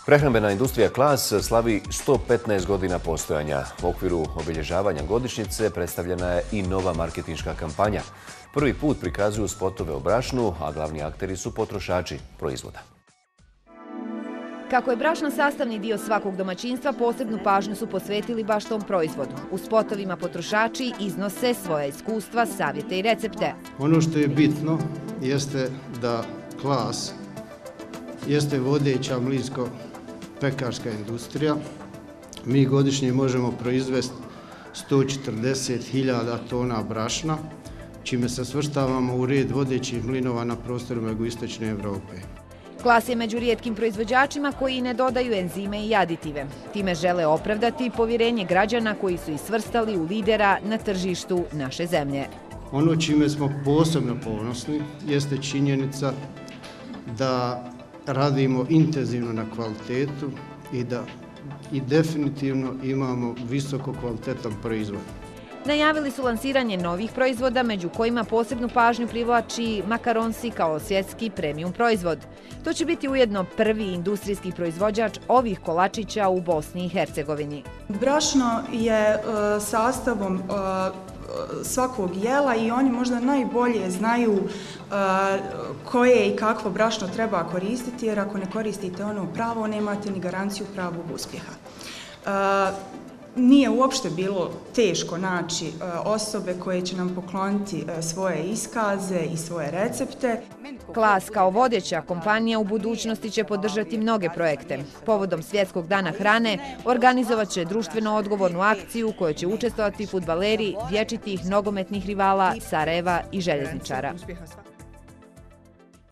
Prehrambena industrija Klas slavi 115 godina postojanja. U okviru obilježavanja godišnjice predstavljena je i nova marketinška kampanja. Prvi put prikazuju spotove o brašnu, a glavni akteri su potrošači proizvoda. Kako je brašno sastavni dio svakog domaćinstva, posebnu pažnju su posvetili baš tom proizvodu. U spotovima potrošači iznose svoja iskustva, savjete i recepte. Ono što je bitno jeste da Klas jeste vodeća mlinsko-pekarska industrija. Mi godišnje možemo proizvesti 140.000 tona brašna, čime se svrstavamo u red vodećih mlinova na prostorima jugoistočne Europe. Klas je među rijetkim proizvođačima koji ne dodaju enzime i aditive. Time žele opravdati povjerenje građana koji su ih svrstali u lidera na tržištu naše zemlje. Ono čime smo posebno ponosni jeste činjenica da radimo intenzivno na kvalitetu i definitivno imamo visoko kvalitetan proizvod. Najavili su lansiranje novih proizvoda, među kojima posebnu pažnju privlači makaronsi kao svjetski premium proizvod. To će biti ujedno prvi industrijski proizvođač ovih kolačića u Bosni i Hercegovini. Brašno je sastavom svakog jela i oni možda najbolje znaju koje i kakvo brašno treba koristiti, jer ako ne koristite ono pravo, nemate ni garanciju pravog uspjeha. Nije uopšte bilo teško naći osobe koje će nam pokloniti svoje iskaze i svoje recepte. Klas kao vodeća kompanija u budućnosti će podržati mnoge projekte. Povodom Svjetskog dana hrane organizovat će društveno odgovornu akciju u kojoj će učestvovati fudbaleri vječitih nogometnih rivala Sarajeva i Željezničara.